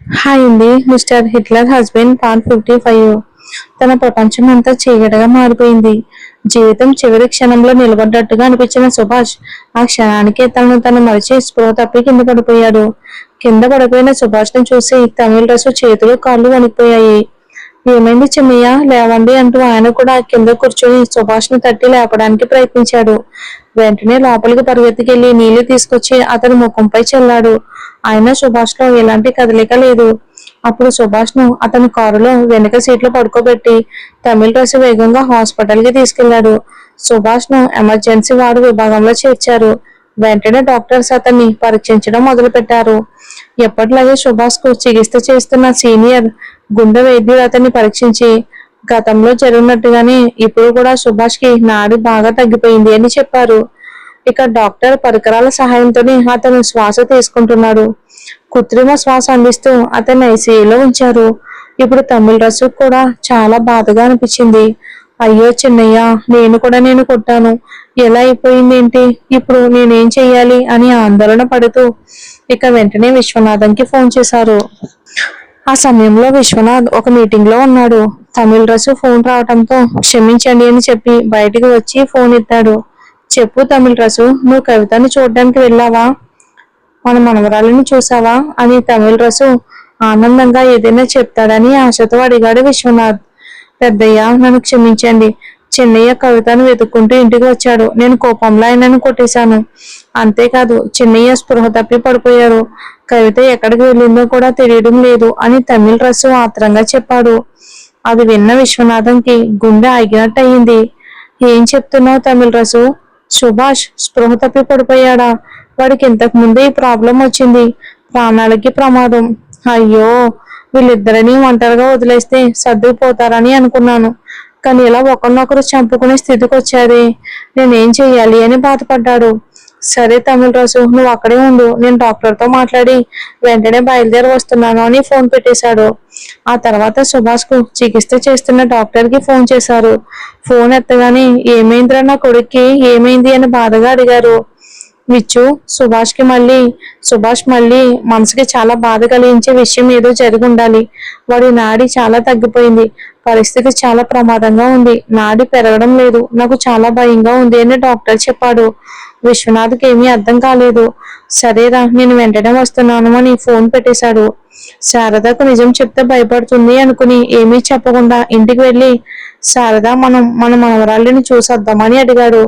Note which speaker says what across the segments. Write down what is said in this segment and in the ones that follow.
Speaker 1: Hi అండి. Mister Hitler husband part 55. తన ప్రపంచం అంతా చీకటిగా మారిపోయింది. జీవితం చివరి క్షణంలో నిలబడ్డట్టుగా అనిపించిన సుభాష్ ఆ క్షణానికే తను మరిచి స్పృహ తప్పి కింద పడిపోయాడు. కింద పడిపోయిన సుభాష్ ని చూసి తమిళ రసు చేతులు కాళ్ళు వణికిపోయాయి. ఏమైంది చిన్నయ్య, లేవండి అంటూ ఆయన కూడా కింద కూర్చొని సుభాష్ ని తట్టి లేపడానికి ప్రయత్నించాడు. వెంటనే లోపలికి పరిగెత్తుకెళ్లి నీళ్లు తీసుకొచ్చి అతని ముఖంపై చల్లాడు. అయినా సుభాష్ లో ఎలాంటి కదలిక లేదు. అప్పుడు సుభాష్ ను అతని కారులో వెనుక సీట్లో పడుకోబెట్టి తమిళ రసు వేగంగా హాస్పిటల్ కి తీసుకెళ్లాడు. సుభాష్ ను ఎమర్జెన్సీ వార్డు విభాగంలో చేర్చారు. వెంటనే డాక్టర్స్ అతన్ని పరీక్షించడం మొదలు పెట్టారు. ఎప్పటిలాగే సుభాష్ కు చికిత్స చేస్తున్న సీనియర్ గుండె వైద్యుడు అతన్ని పరీక్షించి గతంలో జరిగినట్టుగానే ఇప్పుడు కూడా సుభాష్ కి నాడి బాగా తగ్గిపోయింది అని చెప్పారు. ఇక డాక్టర్ పరికరాల సహాయంతోనే అతను శ్వాస తీసుకుంటున్నాడు. కృత్రిమ శ్వాస అందిస్తూ అతన్ని ఐసీయూలో ఉంచారు. ఇప్పుడు తమిళ రసు కూడా చాలా బాధగా అనిపించింది. అయ్యో చిన్నయ్య, నేను కొట్టాను, ఎలా అయిపోయింది ఏంటి, ఇప్పుడు నేనేం చెయ్యాలి అని ఆందోళన పడుతూ ఇక వెంటనే విశ్వనాథంకి ఫోన్ చేశారు. ఆ సమయంలో విశ్వనాథ్ ఒక మీటింగ్ లో ఉన్నాడు. తమిళ రసు ఫోన్ రావటంతో క్షమించండి అని చెప్పి బయటికి వచ్చి ఫోన్ ఎత్తాడు. చెప్పు తమిళ రసు, నువ్వు కవితని చూడడానికి వెళ్ళావా, మన మనవరాలిని చూసావా అని తమిళ రసు ఆనందంగా ఏదైనా చెప్తాడని ఆశతో అడిగాడు విశ్వనాథ్. పెద్దయ్య, నన్ను క్షమించండి. చిన్నయ్య కవితను వెతుక్కుంటూ ఇంటికి వచ్చాడు. నేను కోపంలో ఆయనను కొట్టేశాను. అంతేకాదు చిన్నయ్య స్పృహ తప్పి పడిపోయారు. కవిత ఎక్కడికి వెళ్ళిందో కూడా తెలియడం లేదు అని తమిళ రసు ఆత్రంగా చెప్పాడు. అది విన్న విశ్వనాథంకి గుండె ఆగినట్టు అయింది. ఏం చెప్తున్నావు తమిళ రసు? సుభాష్ స్పృహ తప్పి పడిపోయాడా? వాడికి ఇంతకు ముందే ఈ ప్రాబ్లం వచ్చింది, ప్రాణాలకి ప్రమాదం. అయ్యో, వీళ్ళిద్దరిని ఒంటరిగా వదిలేస్తే సర్దుకుపోతారని అనుకున్నాను. కానీ ఇలా ఒకరినొకరు చంపుకునే స్థితికి వచ్చారే, నేనేం చెయ్యాలి అని బాధపడ్డాడు. సరే తమిళ రసు, నువ్వు అక్కడే ఉండు, నేను డాక్టర్తో మాట్లాడి వెంటనే బయలుదేరి వస్తున్నాను అని ఫోన్ పెట్టేశాడు. ఆ తర్వాత సుభాష్ కు చికిత్స చేస్తున్న డాక్టర్ కి ఫోన్ చేశారు. ఫోన్ ఎత్తగానే ఏమైందిరా నా కొడుక్కి, ఏమైంది అని బాధగా అడిగారు. విచ్చు, సుభాష్ మళ్ళీ మనసుకి చాలా బాధ కలిగించే విషయం ఏదో జరిగి ఉండాలి. వాడి నాడి చాలా తగ్గిపోయింది, పరిస్థితి చాలా ప్రమాదంగా ఉంది, నాడి పెరగడం లేదు, నాకు చాలా భయంగా ఉంది అని డాక్టర్ చెప్పాడు. విశ్వనాథ్కి ఏమీ అర్థం కాలేదు. సరేరా, నేను వెంటనే వస్తున్నాను అని ఫోన్ పెట్టేశాడు. శారదకు నిజం చెప్తే భయపడుతుంది అనుకుని ఏమీ చెప్పకుండా ఇంటికి వెళ్ళి శారద, మన మనవరాళ్ళని చూసొద్దామని అడిగాడు.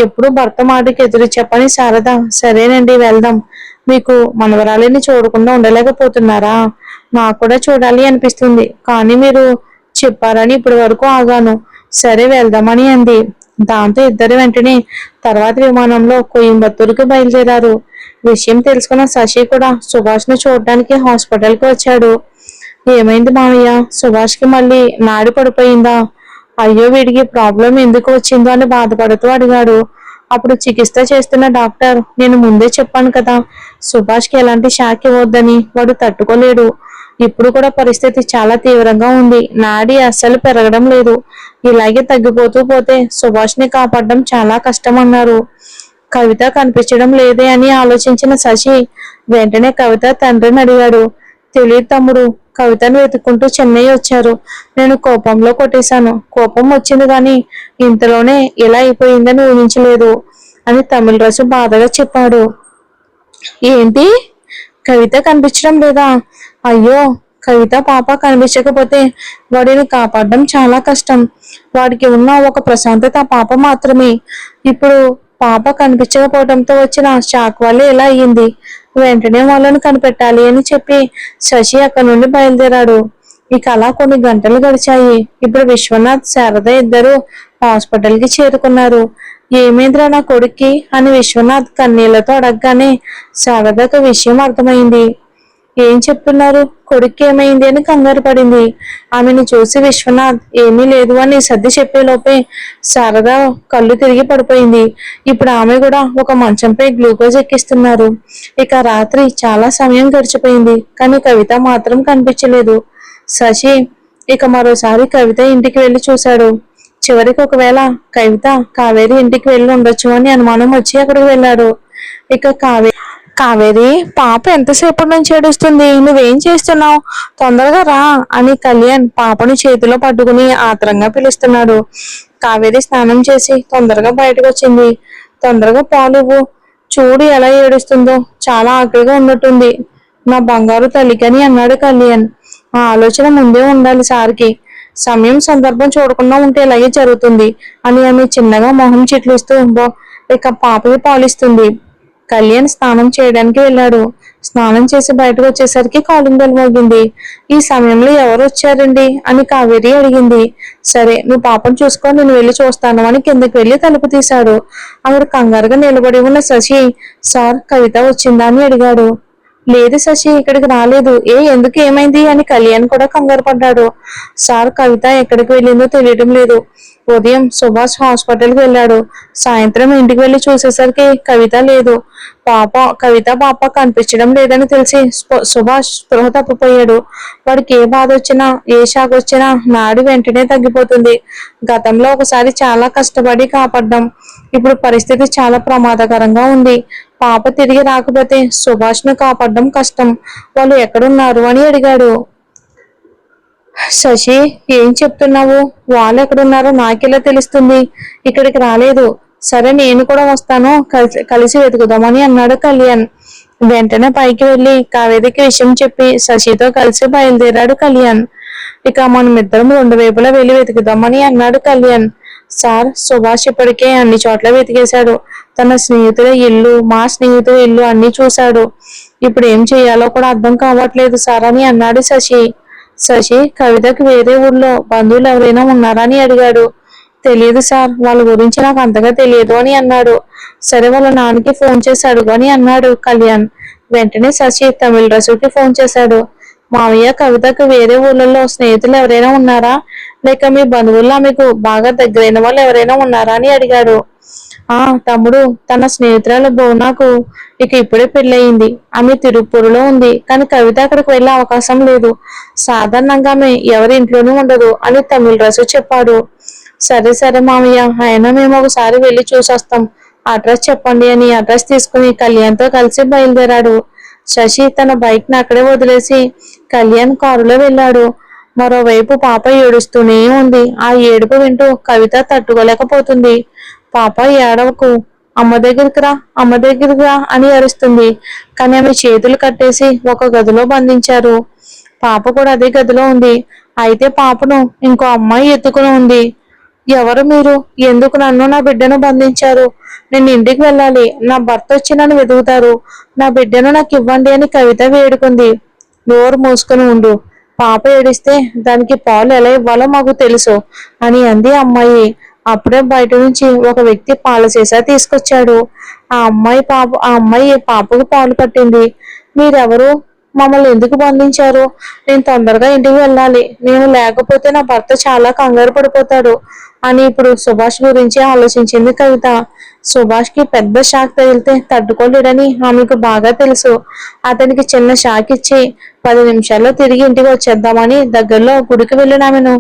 Speaker 1: ఎప్పుడు భర్త మాటకి ఎదురు చెప్పని శారద, సరేనండి వెళ్దాం. మీకు మనవరాలిని చూడకుండా ఉండలేకపోతున్నారా? నాకు కూడా చూడాలి అనిపిస్తుంది, కానీ మీరు చెప్పారని ఇప్పటి వరకు ఆగాను. సరే వెళ్దామని అంది. దాంతో ఇద్దరు వెంటనే తర్వాత విమానంలో కోయంబత్తూరుకి బయలుదేరారు. విషయం తెలుసుకున్న శశి కూడా సుభాష్ ను చూడడానికి హాస్పిటల్ కి వచ్చాడు. ఏమైంది మామయ్య, సుభాష్ కి మళ్ళీ నాడి పడిపోయిందా? అయ్యో, వీడికి ప్రాబ్లం ఎందుకు వచ్చిందో అని బాధపడుతూ అడిగాడు. అప్పుడు చికిత్స చేస్తున్న డాక్టర్, నేను ముందే చెప్పాను కదా, సుభాష్ కి ఎలాంటి షాక్ ఇవ్వద్దని, వాడు తట్టుకోలేడు. ఇప్పుడు కూడా పరిస్థితి చాలా తీవ్రంగా ఉంది, నాడి అస్సలు పెరగడం లేదు. ఇలాగే తగ్గిపోతూ పోతే సుభాష్ ని కాపాడడం చాలా కష్టం అన్నారు. కవిత కనిపించడం లేదే అని ఆలోచించిన శశి వెంటనే కవిత తండ్రిని అడిగాడు. తెలియదు తమ్ముడు, కవితను వెతుక్కుంటూ చెన్నై వచ్చారు. నేను కోపంలో కొట్టేశాను. కోపం వచ్చింది కానీ ఇంతలోనే ఎలా అయిపోయిందని ఊహించలేదు అని తమిళ రసు బాధగా చెప్పాడు. ఏంటి, కవిత కనిపించడం లేదా? అయ్యో, కవిత పాప కనిపించకపోతే వాడిని కాపాడడం చాలా కష్టం. వాడికి ఉన్న ఒక ప్రశాంతత పాప మాత్రమే. ఇప్పుడు పాప కనిపించకపోవడంతో వచ్చిన షాక్ వల్ల ఎలా అయ్యింది. వెంటనే వాళ్ళని కనిపెట్టాలి అని చెప్పి శశి అక్కడి నుండి బయలుదేరాడు. ఇక అలా కొన్ని గంటలు గడిచాయి. ఇప్పుడు విశ్వనాథ్, శారద ఇద్దరు హాస్పిటల్ కి చేరుకున్నారు. ఏమైందిరా నా కొడుక్కి అని విశ్వనాథ్ కన్నీళ్లతో అడగగానే శారదకు విషయం అర్థమైంది. ఏం చెప్తున్నారు, కొడుక్కి ఏమైంది అని కంగారు పడింది. ఆమెను చూసి విశ్వనాథ్ ఏమీ లేదు అని సర్ది చెప్పేలోపే శారద కళ్ళు తిరిగి పడిపోయింది. ఇప్పుడు ఆమె కూడా ఒక మంచంపై గ్లూకోజ్ ఎక్కిస్తున్నారు. ఇక రాత్రి చాలా సమయం గడిచిపోయింది, కానీ కవిత మాత్రం కనిపించలేదు. శశి ఇక మరోసారి కవిత ఇంటికి వెళ్లి చూశాడు. చివరికి ఒకవేళ కవిత కావేరి ఇంటికి వెళ్ళి ఉండొచ్చు అని అనుమానం వచ్చి అక్కడికి వెళ్ళాడు. ఇక కావేరి, పాప ఎంతసేపటి నుంచి ఏడుస్తుంది? నువ్వేం చేస్తున్నావు? తొందరగా రా అని కళ్యాణ్ పాపను చేతిలో పట్టుకుని ఆత్రంగా పిలుస్తున్నాడు. కావేరి స్నానం చేసి తొందరగా బయటకు వచ్చింది. తొందరగా పాలు ఇవ్వు. చూడు ఎలా ఏడుస్తుందో, చాలా ఆకలిగా ఉన్నట్టుంది. నా బంగారు తల్లికని అన్నాడు కళ్యాణ్. ఆ ఆలోచన ముందే ఉండాలి సార్కి. సమయం సందర్భం చూడకుండా ఉంటే ఇలాగే జరుగుతుంది అని ఆమె చిన్నగా మొహం చిట్లిస్తూ ఇక పాపకి పాలిస్తుంది. కళ్యాణ్ స్నానం చేయడానికి వెళ్ళాడు. స్నానం చేసి బయటకు వచ్చేసరికి కాలింగ్ బెల్ మోగింది. ఈ సమయంలో ఎవరు వచ్చారండి అని కావేరి అడిగింది. సరే, నువ్వు పాపను చూసుకో, నేను వెళ్ళి చూస్తాను అని కిందకి వెళ్ళి తలుపు తీశాడు. అక్కడ కంగారుగా నిలబడి ఉన్న శశి, సార్ కవిత వచ్చిందా అని అడిగాడు. లేదు శశి ఇక్కడికి రాలేదు. ఎందుకు, ఏమైంది అని కళ్యాణ్ కూడా కంగారు పడ్డాడు. సార్ కవిత ఎక్కడికి వెళ్ళిందో తెలియడం లేదు. ఉదయం సుభాష్ హాస్పిటల్కి వెళ్ళాడు. సాయంత్రం ఇంటికి వెళ్ళి చూసేసరికి కవిత లేదు. కవిత పాప కనిపించడం లేదని తెలిసి సుభాష్ స్పృహ తప్పిపోయాడు. వాడికి ఏ బాధ వచ్చినా, ఏ షాక్ వచ్చినా నాడి వెంటనే తగ్గిపోతుంది. గతంలో ఒకసారి చాలా కష్టపడి కాపాడ్డాం. ఇప్పుడు పరిస్థితి చాలా ప్రమాదకరంగా ఉంది. పాప తిరిగి రాకపోతే సుభాష్ ను కాపాడడం కష్టం. వాళ్ళు ఎక్కడున్నారు అని అడిగాడు. శశి, ఏం చెప్తున్నావు? వాళ్ళు ఎక్కడున్నారో నాకెలా తెలుస్తుంది? ఇక్కడికి రాలేదు. సరే, నేను కూడా వస్తాను, కలిసి వెతుకుదామని అన్నాడు కళ్యాణ్. వెంటనే పైకి వెళ్లి కావేరికి విషయం చెప్పి శశితో కలిసి బయలుదేరాడు కళ్యాణ్. ఇక మనమిద్దరం రెండు వైపులా వెళ్లి వెతుకుదామని అన్నాడు కళ్యాణ్. సార్, సుభాష్ ఇప్పటికే అన్ని చోట్ల వెతికేశాడు. తన స్నేహితుల ఇల్లు, మా స్నేహితుల ఇల్లు అన్ని చూశాడు. ఇప్పుడు ఏం చేయాలో కూడా అర్థం కావట్లేదు సార్ అని అన్నాడు శశి. శశి, కవితకి వేరే ఊర్లో బంధువులు ఎవరైనా ఉన్నారా అని అడిగాడు. తెలియదు సార్, వాళ్ళ గురించి నాకు అంతగా తెలియదు అని అన్నాడు. సరే, వాళ్ళ నాన్నకి ఫోన్ చేసి అడుగు అని అన్నాడు కళ్యాణ్. వెంటనే శశి తమిళ రసుకి ఫోన్ చేశాడు. మావయ్య, కవితకు వేరే ఊళ్ళలో స్నేహితులు ఎవరైనా ఉన్నారా, లేక మీ బంధువుల్లో మీకు బాగా దగ్గరైన వాళ్ళు ఎవరైనా ఉన్నారా అని అడిగాడు. తమ్ముడు, తన స్నేహితురాలు బోనాకు ఇప్పుడే పెళ్ళయింది. ఆమె తిరుపూరులో ఉంది. కానీ కవిత అక్కడికి వెళ్ళే అవకాశం లేదు. సాధారణంగా ఆమె ఎవరి ఇంట్లోనూ ఉండదు అని తమిళ రసు చెప్పాడు. సరే సరే మామయ్య, అయినా మేము ఒకసారి వెళ్ళి చూసొస్తాం. అడ్రస్ చెప్పండి అని అడ్రస్ తీసుకుని కళ్యాణ్తో కలిసి బయలుదేరాడు. శశి తన బైక్ ని అక్కడే వదిలేసి కళ్యాణ్ కారులో వెళ్ళాడు. మరోవైపు పాప ఏడుస్తూనే ఉంది. ఆ ఏడుపు వింటూ కవిత తట్టుకోలేకపోతుంది. పాప, ఏడవకు, అమ్మ దగ్గరికి రా, అమ్మ దగ్గరికి రా అని అరుస్తుంది. కానీ ఆమె చేతులు కట్టేసి ఒక గదిలో బంధించారు. పాప కూడా అదే గదిలో ఉంది. అయితే పాపను ఇంకో అమ్మాయి ఎత్తుకుని ఉంది. ఎవరు మీరు? ఎందుకు నన్ను, నా బిడ్డను బంధించారు? నేను ఇంటికి వెళ్ళాలి. నా భర్త వచ్చి నన్ను వెతుకుతారు. నా బిడ్డను నాకు ఇవ్వండి అని కవిత వేడుకుంది. నోరు మూసుకుని ఉండు. పాప ఏడిస్తే దానికి పాలు ఎలా ఇవ్వాలో మాకు తెలుసు అని అంది అమ్మాయి. అప్పుడే బయట నుంచి ఒక వ్యక్తి పాల సీసా తీసుకొచ్చాడు. ఆ అమ్మాయి పాపకు పాలు పట్టింది. మీరెవరు? మమ్మల్ని ఎందుకు బంధించారు? నేను తొందరగా ఇంటికి వెళ్ళాలి. నేను లేకపోతే నా భర్త చాలా కంగారు పడిపోతాడు అని ఇప్పుడు సుభాష్ గురించి ఆలోచించింది కవిత. సుభాష్ కి పెద్ద షాక్ తగిలితే తట్టుకోలేడని ఆమెకు బాగా తెలుసు. అతనికి చిన్న షాక్ ఇచ్చి 10 నిమిషాల్లో తిరిగి ఇంటికి వచ్చేద్దామని దగ్గరలో గుడికి వెళ్ళిన ఆమెను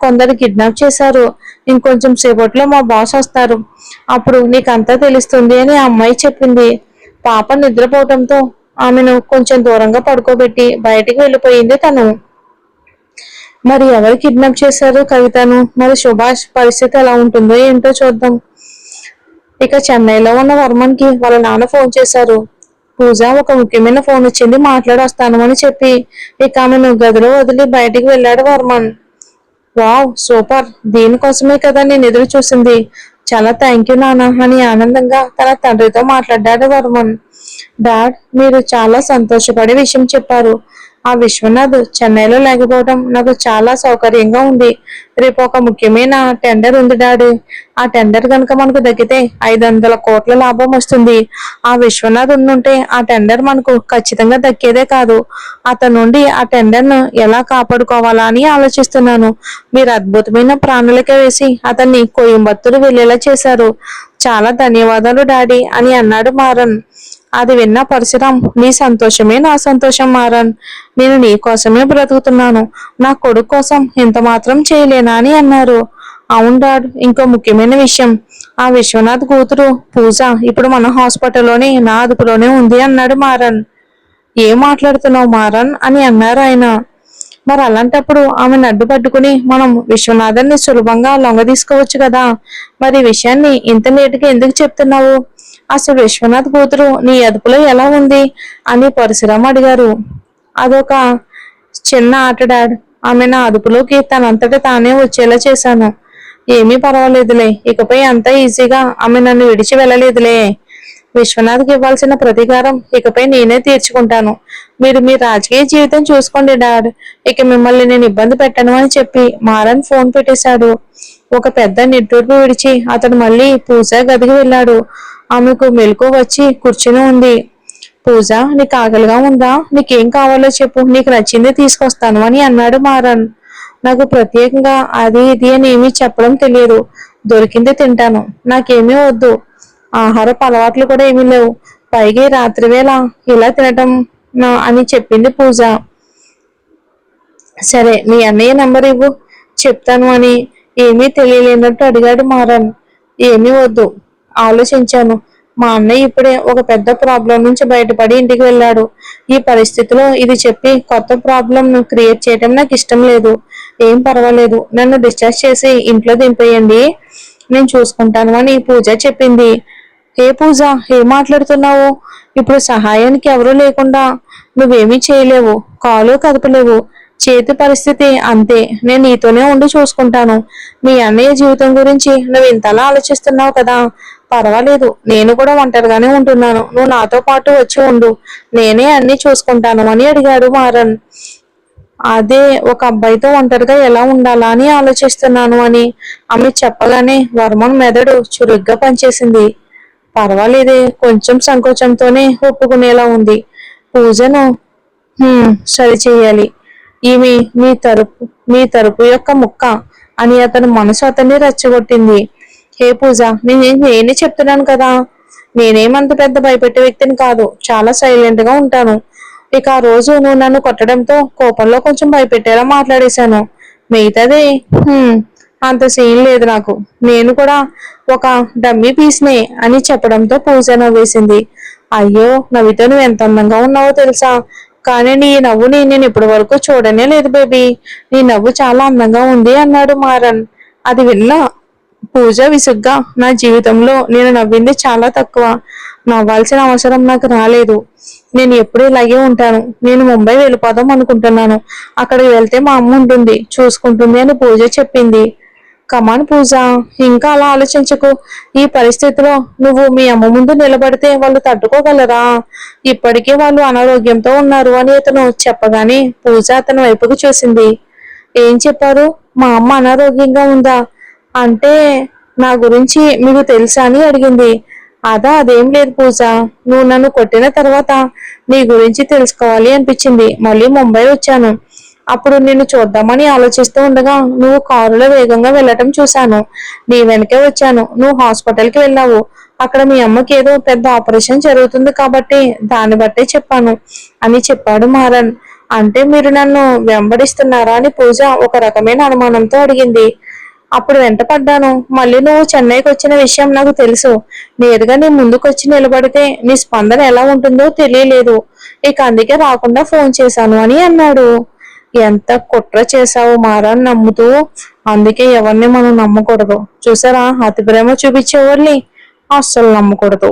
Speaker 1: కొందరు కిడ్నాప్ చేశారు. ఇంకొంచెం సేపట్లో మా బాస్ వస్తారు. అప్పుడు నీకంతా తెలుస్తుంది అని ఆ అమ్మాయి చెప్పింది. పాప నిద్రపోవటంతో ఆమెను కొంచెం దూరంగా పడుకోబెట్టి బయటికి వెళ్ళిపోయింది తను. మరి ఎవరు కిడ్నాప్ చేశారు కవితను? మరి సుభాష్ పరిస్థితి ఎలా ఉంటుందో ఏంటో చూద్దాం. ఇక చెన్నైలో ఉన్న వర్మన్ కి వాళ్ళ నాన్న ఫోన్ చేశారు. పూజ, ఒక ముఖ్యమైన ఫోన్ వచ్చింది, మాట్లాడొస్తాను అని చెప్పి ఇక ఆమెను గదిలో వదిలి బయటికి వెళ్ళాడు వర్మన్. వావ్, సూపర్, దీనికోసమే కదా నేను ఎదురు చూసింది. చాలా థ్యాంక్ యూ నాన్న అని ఆనందంగా తన తండ్రితో మాట్లాడాడు వర్మన్. డాడ్, మీరు చాలా సంతోషపడే విషయం చెప్పారు. ఆ విశ్వనాథ్ చెన్నైలో లేకపోవడం నాకు చాలా సౌకర్యంగా ఉంది. రేపు ఒక ముఖ్యమైన టెండర్ ఉంది డాడీ. ఆ టెండర్ కనుక మనకు దక్కితే 500 కోట్ల లాభం వస్తుంది. ఆ విశ్వనాథ్ ఉండుంటే ఆ టెండర్ మనకు ఖచ్చితంగా దక్కేదే కాదు. అతని నుండి ఆ టెండర్ ను ఎలా కాపాడుకోవాలా అని ఆలోచిస్తున్నాను. మీరు అద్భుతమైన ప్రాణాళిక వేసి అతన్ని కోయంబత్తూరు వెళ్లేలా చేశారు. చాలా ధన్యవాదాలు డాడీ అని అన్నాడు మారన్. అది విన్న పరశురాం, నీ సంతోషమే నా సంతోషం మారన్. నేను నీ కోసమే బ్రతుకుతున్నాను. నా కొడుకు కోసం ఇంత మాత్రం చేయలేనా అని అన్నారు. అవును డాడ్, ఇంకో ముఖ్యమైన విషయం. ఆ ఆ విశ్వనాథ్ కూతురు పూజ ఇప్పుడు మన హాస్పిటల్లోనే నా అదుపులోనే ఉంది అన్నాడు మారన్. ఏం మాట్లాడుతున్నావు మారన్ అని అన్నారు ఆయన. మరి అలాంటప్పుడు ఆమెను అడ్డు పట్టుకుని మనం విశ్వనాథన్ని సులభంగా లొంగ తీసుకోవచ్చు కదా. మరి ఈ విషయాన్ని ఇంత లేటుగా ఎందుకు చెప్తున్నావు? అసలు విశ్వనాథ్ కూతురు నీ అదుపులో ఎలా ఉంది అని పరశురామ్ అడిగారు. అదొక చిన్న ఆట డాడ్. ఆమె నా అదుపులోకి తనంతట తానే వచ్చేలా చేశాను. ఏమీ పర్వాలేదులే, ఇకపై అంతా ఈజీగా ఆమె నన్ను విడిచి వెళ్ళలేదులే. విశ్వనాథ్కి ఇవ్వాల్సిన ప్రతీకారం ఇకపై నేనే తీర్చుకుంటాను. మీరు మీ రాజకీయ జీవితం చూసుకోండి డాడ్, ఇక మిమ్మల్ని నేను ఇబ్బంది పెట్టను అని చెప్పి మారన్ ఫోన్ పెట్టేశాడు. ఒక పెద్ద నిట్టూర్పు విడిచి అతను మళ్ళీ పూజ గదికి వెళ్ళాడు. ఆమెకు మెలకు వచ్చి కూర్చుని ఉంది. పూజ, నీకు ఆకలిగా ఉందా? నీకేం కావాలో చెప్పు, నీకు నచ్చింది తీసుకొస్తాను అని అన్నాడు మారన్. నాకు ప్రత్యేకంగా అది ఇది అని ఏమీ చెప్పడం తెలియదు, దొరికింది తింటాను, నాకేమీ వద్దు. ఆహారపు అలవాట్లు కూడా ఏమీ లేవు, పైగా రాత్రి వేళ ఇలా తినటం అని చెప్పింది పూజ. సరే, మీ అన్నయ్య నంబర్ ఇవ్వు, చెప్తాను అని ఏమీ తెలియలేనట్టు అడిగాడు మారన్. ఏమీ వద్దు, ఆలోచించాను. మా అన్నయ్య ఇప్పుడే ఒక పెద్ద ప్రాబ్లం నుంచి బయటపడి ఇంటికి వెళ్ళాడు. ఈ పరిస్థితిలో ఇది చెప్పి కొత్త ప్రాబ్లం క్రియేట్ చేయడం నాకు ఇష్టం లేదు. ఏం పర్వాలేదు, నన్ను డిశ్చార్జ్ చేసి ఇంట్లో దింపేయండి, నేను చూసుకుంటాను అని పూజ చెప్పింది. ఏ పూజ, ఏం మాట్లాడుతున్నావు? ఇప్పుడు సహాయానికి ఎవరూ లేకుండా నువ్వేమీ చేయలేవు, కాలు కదపలేవు, చేతి పరిస్థితి అంతే. నేను నీతోనే ఉండి చూసుకుంటాను. మీ అన్నయ్య జీవితం గురించి నువ్వు ఇంతలా ఆలోచిస్తున్నావు కదా, పర్వాలేదు, నేను కూడా ఒంటరిగానే ఉంటున్నాను, నువ్వు నాతో పాటు వచ్చి ఉండు, నేనే అన్ని చూసుకుంటాను అని అడిగాడు మారన్. అదే, ఒక అబ్బాయితో ఒంటరిగా ఎలా ఉండాలా అని ఆలోచిస్తున్నాను అని ఆమె చెప్పగానే వర్మన్ మెదడు చురుగ్గా పనిచేసింది. పర్వాలేదే, కొంచెం సంకోచంతోనే ఒప్పుకునేలా ఉంది. పూజను సరి చెయ్యాలి. ఈమె మీ తరపు యొక్క ముక్క అని అతని మనసు అతన్ని రెచ్చగొట్టింది. హే పూజ, నేనే చెప్తున్నాను కదా, నేనేమంత పెద్ద భయపెట్టే వ్యక్తిని కాదు, చాలా సైలెంట్ గా ఉంటాను. ఇక ఆ రోజు నువ్వు నన్ను కొట్టడంతో కోపంలో కొంచెం భయపెట్టేలా మాట్లాడేశాను. మిగతాది అంత సీన్ లేదు నాకు. నేను కూడా ఒక డమ్మీ పీస్నే అని చెప్పడంతో పూజ నవ్వేసింది. అయ్యో, నవ్వితో నువ్వు ఎంత అందంగా ఉన్నావో తెలుసా, కానీ నీ నవ్వుని నేను ఇప్పటి వరకు చూడనే లేదు బేబీ, నీ నవ్వు చాలా అందంగా ఉంది అన్నాడు మారన్. అది విన్నా పూజ విసుగ్గా, నా జీవితంలో నేను నవ్వింది చాలా తక్కువ, నవ్వాల్సిన అవసరం నాకు రాలేదు, నేను ఎప్పుడు ఇలాగే ఉంటాను. నేను ముంబై వెళ్ళిపోదాం అనుకుంటున్నాను, అక్కడికి వెళ్తే మా అమ్మ ఉంటుంది, చూసుకుంటుంది అని పూజ చెప్పింది. కమాన్ పూజ, ఇంకా అలా ఆలోచించకు. ఈ పరిస్థితిలో నువ్వు మీ అమ్మ ముందు నిలబడితే వాళ్ళు తట్టుకోగలరా? ఇప్పటికే వాళ్ళు అనారోగ్యంతో ఉన్నారు అని అతను చెప్పగానే పూజ అతని వైపుకు చూసింది. ఏం చెప్పారు? మా అమ్మ అనారోగ్యంగా ఉందా అంటే నా గురించి మీకు తెలుసా అని అడిగింది. అదేం లేదు పూజ, నువ్వు నన్ను కొట్టిన తర్వాత నీ గురించి తెలుసుకోవాలి అనిపించింది, మళ్ళీ ముంబై వచ్చాను. అప్పుడు నిన్ను చూద్దామని ఆలోచిస్తూ ఉండగా నువ్వు కారులో వేగంగా వెళ్ళటం చూశాను, నీ వెనకే వచ్చాను. నువ్వు హాస్పిటల్కి వెళ్ళావు, అక్కడ మీ అమ్మకి ఏదో పెద్ద ఆపరేషన్ జరుగుతుంది కాబట్టి దాన్ని బట్టే చెప్పాను అని చెప్పాడు మారన్. అంటే మీరు నన్ను వెంబడిస్తున్నారా అని పూజ ఒక రకమైన అనుమానంతో అడిగింది. అప్పుడు వెంటపడ్డాను. మళ్ళీ నువ్వు చెన్నైకి వచ్చిన విషయం నాకు తెలుసు. నేరుగా నీ ముందుకొచ్చి నిలబడితే నీ స్పందన ఎలా ఉంటుందో తెలియలేదు, ఇక అందుకే రాకుండా ఫోన్ చేశాను అని అన్నాడు. ఎంత కుట్ర చేశావు మారన్ నమ్ముతూ. అందుకే ఎవరిని మనం నమ్మకూడదు. చూసారా, అతి ప్రేమ చూపించేవాళ్ళని అస్సలు నమ్మకూడదు.